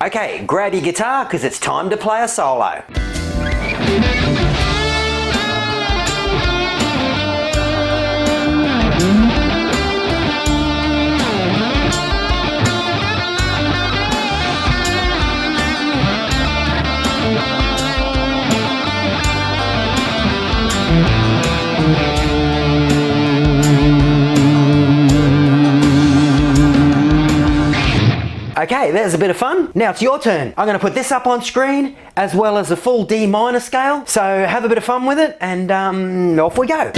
Okay, grab your guitar because it's time to play a solo. Okay, there's a bit of fun. Now it's your turn. I'm going to put this up on screen as well as a full D minor scale. So have a bit of fun with it and off we go.